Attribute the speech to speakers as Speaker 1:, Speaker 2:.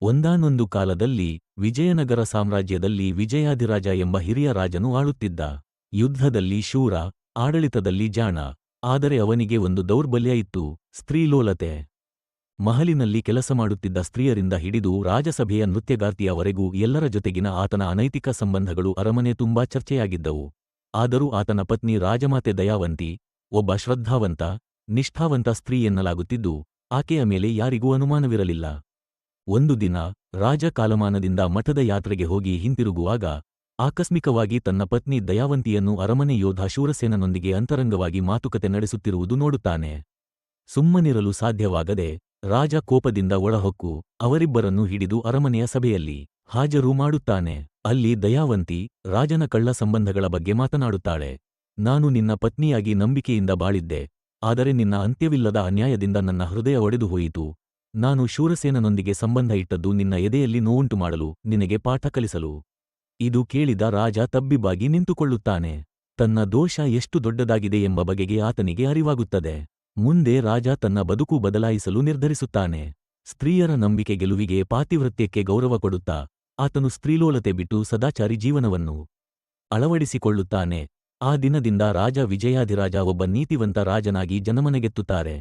Speaker 1: ಒಂದಾನೊಂದು ಕಾಲದಲ್ಲಿ ವಿಜಯನಗರ ಸಾಮ್ರಾಜ್ಯದಲ್ಲಿ ವಿಜಯಾಧಿರಾಜ ಎಂಬ ಹಿರಿಯ ರಾಜನು ಆಳುತ್ತಿದ್ದ. ಯುದ್ಧದಲ್ಲಿ ಶೂರ, ಆಡಳಿತದಲ್ಲಿ ಜಾಣ. ಆದರೆ ಅವನಿಗೆ ಒಂದು ದೌರ್ಬಲ್ಯ ಇತ್ತು, ಸ್ತ್ರೀಲೋಲತೆ. ಮಹಲಿನಲ್ಲಿ ಕೆಲಸ ಮಾಡುತ್ತಿದ್ದ ಸ್ತ್ರೀಯರಿಂದ ಹಿಡಿದು ರಾಜಸಭೆಯ ನೃತ್ಯಗಾರ್ತಿಯವರೆಗೂ ಎಲ್ಲರ ಜೊತೆಗಿನ ಆತನ ಅನೈತಿಕ ಸಂಬಂಧಗಳು ಅರಮನೆ ತುಂಬಾ ಚರ್ಚೆಯಾಗಿದ್ದವು. ಆದರೂ ಆತನ ಪತ್ನಿ ರಾಜಮಾತೆ ದಯಾವಂತಿ, ಒಬ್ಬ ಶ್ರದ್ಧಾವಂತ, ನಿಷ್ಠಾವಂತ ಸ್ತ್ರೀ ಎನ್ನಲಾಗುತ್ತಿದ್ದು, ಆಕೆಯ ಮೇಲೆ ಯಾರಿಗೂ ಅನುಮಾನವಿರಲಿಲ್ಲ. ಒಂದು ದಿನ ರಾಜ ಕಾಲಮಾನದಿಂದ ಮಠದ ಯಾತ್ರೆಗೆ ಹೋಗಿ ಹಿಂತಿರುಗುವಾಗ ಆಕಸ್ಮಿಕವಾಗಿ ತನ್ನ ಪತ್ನಿ ದಯಾವಂತಿಯನ್ನು ಅರಮನೆ ಯೋಧ ಶೂರಸೇನನೊಂದಿಗೆ ಅಂತರಂಗವಾಗಿ ಮಾತುಕತೆ ನಡೆಸುತ್ತಿರುವುದು ನೋಡುತ್ತಾನೆ. ಸುಮ್ಮನಿರಲು ಸಾಧ್ಯವಾಗದೆ ರಾಜ ಕೋಪದಿಂದ ಒಳಹೊಕ್ಕು ಅವರಿಬ್ಬರನ್ನೂ ಹಿಡಿದು ಅರಮನೆಯ ಸಭೆಯಲ್ಲಿ ಹಾಜರು ಮಾಡುತ್ತಾನೆ. ಅಲ್ಲಿ ದಯಾವಂತಿ ರಾಜನ ಕಳ್ಳ ಸಂಬಂಧಗಳ ಬಗ್ಗೆ ಮಾತನಾಡುತ್ತಾಳೆ. ನಾನು ನಿನ್ನ ಪತ್ನಿಯಾಗಿ ನಂಬಿಕೆಯಿಂದ ಬಾಳಿದ್ದೆ, ಆದರೆ ನಿನ್ನ ಅಂತ್ಯವಿಲ್ಲದ ಅನ್ಯಾಯದಿಂದ ನನ್ನ ಹೃದಯ ಒಡೆದು ಹೋಯಿತು. ನಾನು ಶೂರಸೇನನೊಂದಿಗೆ ಸಂಬಂಧ ಇಟ್ಟದ್ದು ನಿನ್ನ ಎದೆಯಲ್ಲಿ ನೋವುಂಟು ಮಾಡಲು, ನಿನಗೆ ಪಾಠ ಕಲಿಸಲು. ಇದು ಕೇಳಿದ ರಾಜ ತಬ್ಬಿಬ್ಬಾಗಿ ನಿಂತುಕೊಳ್ಳುತ್ತಾನೆ. ತನ್ನ ದೋಷ ಎಷ್ಟು ದೊಡ್ಡದಾಗಿದೆ ಎಂಬ ಬಗೆಗೆ ಆತನಿಗೆ ಅರಿವಾಗುತ್ತದೆ. ಮುಂದೆ ರಾಜ ತನ್ನ ಬದುಕು ಬದಲಾಯಿಸಲು ನಿರ್ಧರಿಸುತ್ತಾನೆ. ಸ್ತ್ರೀಯರ ನಂಬಿಕೆ ಗೆಲುವಿಗೆ ಪಾತಿವ್ರತ್ಯಕ್ಕೆ ಗೌರವ ಕೊಡುತ್ತಾ ಆತನು ಸ್ತ್ರೀಲೋಲತೆ ಬಿಟ್ಟು ಸದಾಚಾರಿ ಜೀವನವನ್ನು ಅಳವಡಿಸಿಕೊಳ್ಳುತ್ತಾನೆ. ಆ ದಿನದಿಂದ ರಾಜ ವಿಜಯಾಧಿರಾಜ ಒಬ್ಬ ನೀತಿವಂತ ರಾಜನಾಗಿ ಜನಮನಗೆತ್ತುತ್ತಾರೆ.